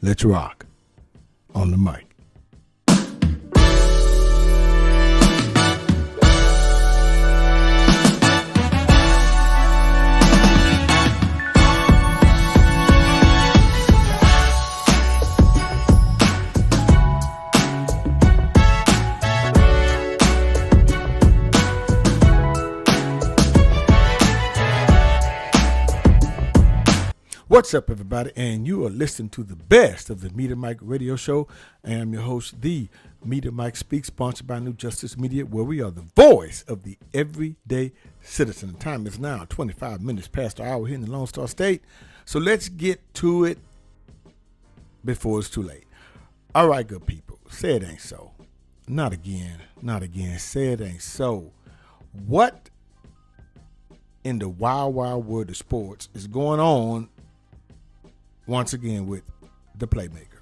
Let's rock on the mic. What's up, everybody? And you are listening to the best of the Meet Mike radio show. I am your host, the Meet Mike Speaks, sponsored by New Justice Media, where we are the voice of the everyday citizen. The time is now 25 minutes past the hour here in the Lone Star State. So let's get to it before it's too late. All right, good people. Say it ain't so. Not again. Not again. Say it ain't so. What in the wild, wild world of sports is going on once again with the playmaker,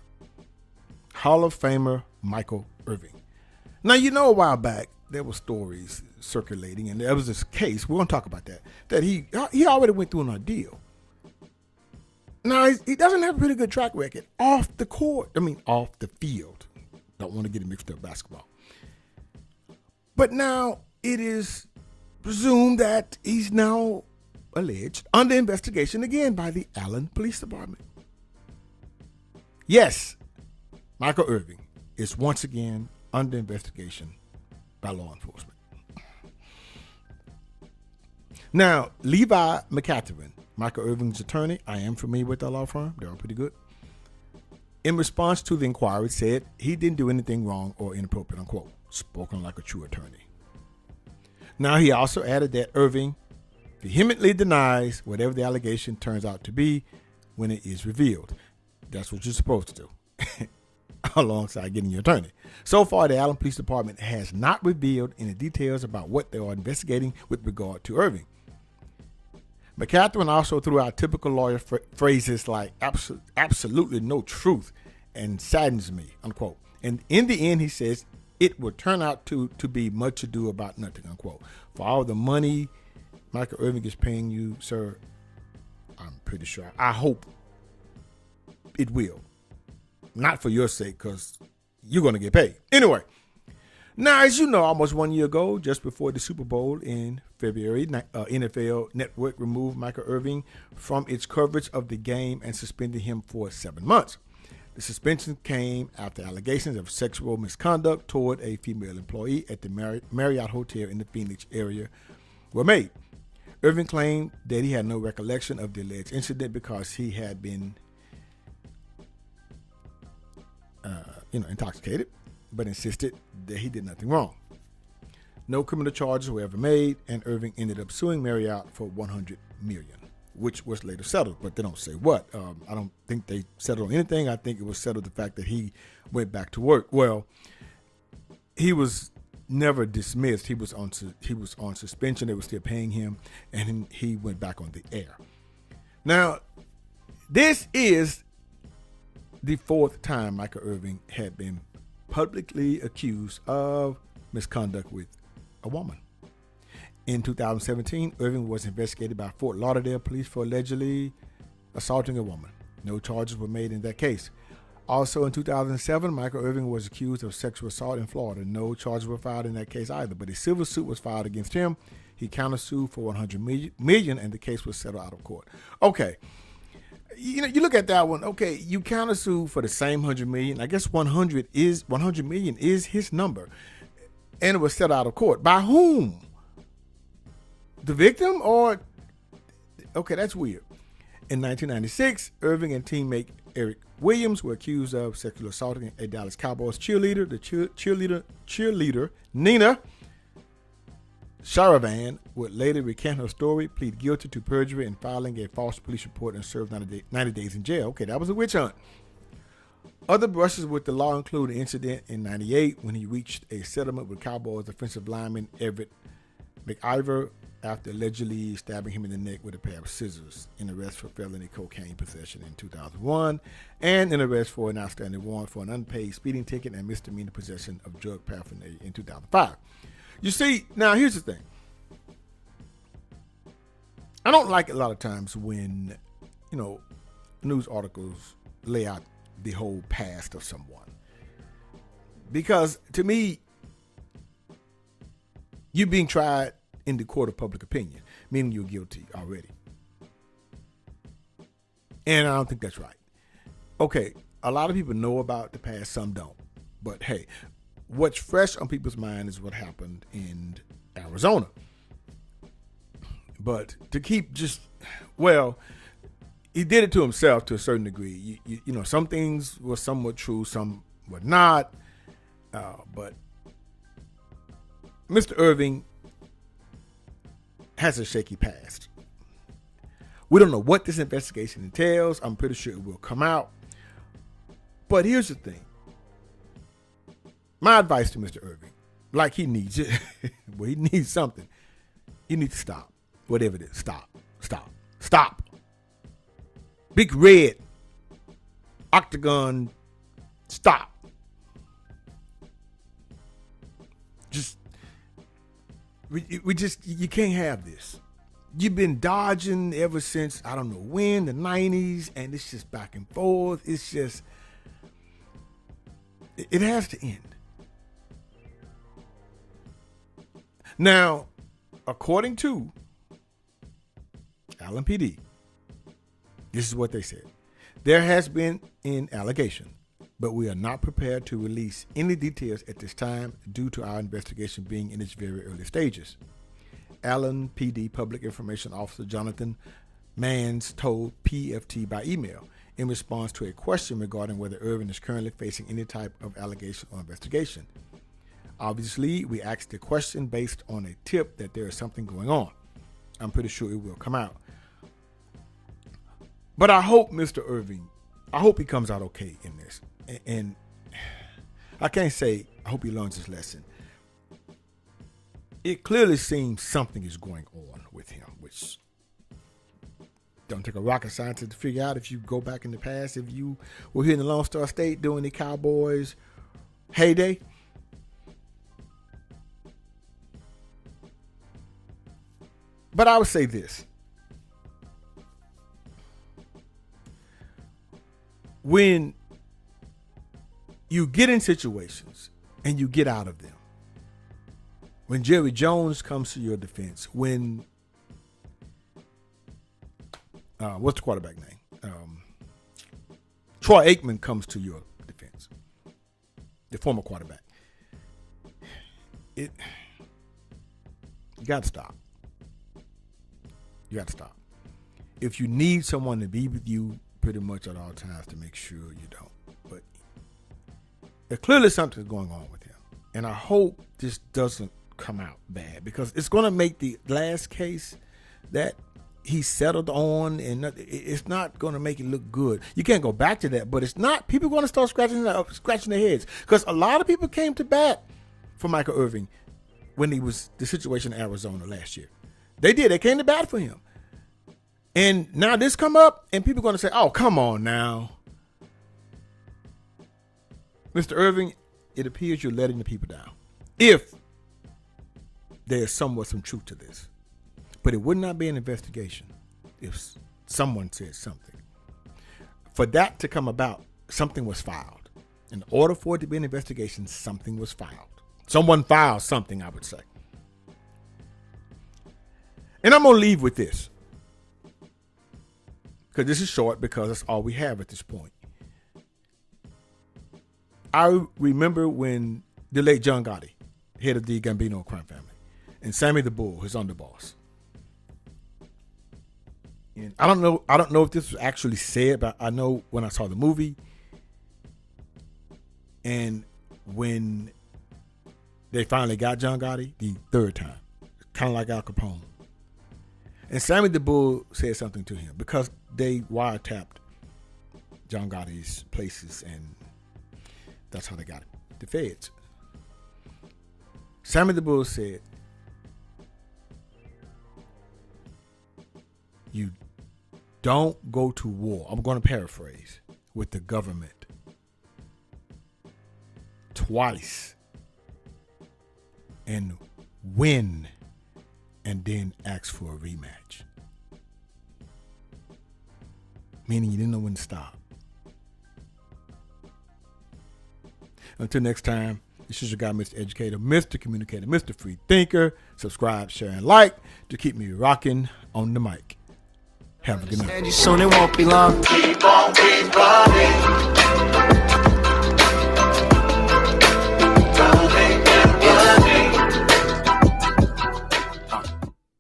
Hall of Famer Michael Irvin? Now, you know, a while back, there were stories circulating, and there was this case, we're going to talk about that he already went through an ordeal. Now, he doesn't have a pretty good track record off the court. I mean, off the field. Don't want to get it mixed up basketball. But now it is presumed that he's now alleged under investigation again by the Allen Police Department. Yes, Michael Irvin is once again under investigation by law enforcement. Now, Levi McCatherine, Michael Irvin's attorney, I am familiar with that law firm. They're all pretty good. In response to the inquiry, said he didn't do anything wrong or inappropriate, unquote, spoken like a true attorney. Now, he also added that Irvin vehemently denies whatever the allegation turns out to be when it is revealed. That's what you're supposed to do, alongside getting your attorney. So far, the Allen Police Department has not revealed any details about what they are investigating with regard to Irvin. McCatherine also threw out typical lawyer phrases like absolutely no truth and saddens me, unquote. And in the end, he says, it will turn out to be much ado about nothing, unquote. For all the money Michael Irvin is paying you, sir, I'm pretty sure. I hope it will. Not for your sake, because you're going to get paid. Anyway, now, as you know, almost 1 year ago, just before the Super Bowl in February, NFL Network removed Michael Irvin from its coverage of the game and suspended him for 7 months. The suspension came after allegations of sexual misconduct toward a female employee at the Marriott Hotel in the Phoenix area were made. Irvin claimed that he had no recollection of the alleged incident because he had been intoxicated, but insisted that he did nothing wrong. No criminal charges were ever made, and Irvin ended up suing Marriott for $100 million, which was later settled, but they don't say what. I don't think they settled on anything. I think it was settled the fact that he went back to work. Well, he was never dismissed. He was on suspension. They were still paying him, and he went back on the air. Now, this is the fourth time Michael Irvin had been publicly accused of misconduct with a woman. In 2017, Irvin was investigated by Fort Lauderdale police for allegedly assaulting a woman. No charges were made in that case. Also in 2007, Michael Irvin was accused of sexual assault in Florida. No charges were filed in that case either, but a civil suit was filed against him. He countersued for $100 million, and the case was settled out of court. Okay. You look at that one. Okay, you countersue for the same $100 million. I guess $100 million is his number, and it was settled out of court. By whom? The victim, or okay, that's weird. In 1996, Irving and teammate Eric Williams were accused of sexually assaulting a Dallas Cowboys cheerleader. The cheerleader Nina Sharavan would later recant her story, plead guilty to perjury and filing a false police report, and serve 90 days in jail. Okay, that was a witch hunt. Other brushes with the law include an incident in 98 when he reached a settlement with Cowboys offensive lineman Everett McIver after allegedly stabbing him in the neck with a pair of scissors, an arrest for felony cocaine possession in 2001, and an arrest for an outstanding warrant for an unpaid speeding ticket and misdemeanor possession of drug paraphernalia in 2005. You see, now here's the thing. I don't like a lot of times when, news articles lay out the whole past of someone. Because to me, you're being tried in the court of public opinion, meaning you're guilty already. And I don't think that's right. Okay, a lot of people know about the past, some don't. But hey, what's fresh on people's mind is what happened in Arizona. But to keep just, well, he did it to himself to a certain degree. You know, some things were somewhat true, some were not. But Mr. Irving has a shaky past. We don't know what this investigation entails. I'm pretty sure it will come out. But here's the thing. My advice to Mr. Irving, like he needs it, well, he needs something. You need to stop. Whatever it is, stop. Big red octagon, stop. You can't have this. You've been dodging ever since, I don't know when, the 90s, and it's just back and forth. It's just, it has to end. Now, according to Allen PD, this is what they said. There has been an allegation, but we are not prepared to release any details at this time due to our investigation being in its very early stages. Allen PD Public Information Officer Jonathan Manns told PFT by email in response to a question regarding whether Irvin is currently facing any type of allegation or investigation. Obviously, we asked the question based on a tip that there is something going on. I'm pretty sure it will come out. But I hope Mr. Irving, I hope he comes out okay in this. And I can't say I hope he learns his lesson. It clearly seems something is going on with him, which don't take a rocket scientist to figure out. If you go back in the past, if you were here in the Lone Star State during the Cowboys' heyday, but I would say this. When you get in situations and you get out of them, when Jerry Jones comes to your defense, when, what's the quarterback name? Troy Aikman comes to your defense, the former quarterback. You got to stop. You got to stop. If you need someone to be with you pretty much at all times, to make sure you don't. But there's clearly something going on with him. And I hope this doesn't come out bad, because it's going to make the last case that he settled on, and it's not going to make it look good. You can't go back to that, but it's not. People are going to start scratching their heads, because a lot of people came to bat for Michael Irvin when he was the situation in Arizona last year. They did. They came to bat for him. And now this come up, and people are going to say, oh, come on now. Mr. Irving, it appears you're letting the people down. If there's somewhat some truth to this. But it would not be an investigation if someone said something. For that to come about, something was filed. In order for it to be an investigation, something was filed. Someone filed something, I would say. And I'm going to leave with this, because this is short, because that's all we have at this point. I remember when the late John Gotti, head of the Gambino crime family, and Sammy the Bull, his underboss. And I don't know if this was actually said, but I know when I saw the movie, and when they finally got John Gotti the third time, kind of like Al Capone. And Sammy the Bull said something to him, because they wiretapped John Gotti's places, and that's how they got the feds. Sammy the Bull said, you don't go to war, I'm going to paraphrase, with the government twice and win, and then ask for a rematch. Meaning you didn't know when to stop. Until next time, this is your guy, Mr. Educator, Mr. Communicator, Mr. Free Thinker. Subscribe, share, and like to keep me rocking on the mic. Have a good night. Soon it won't be long. Keep on, keep running.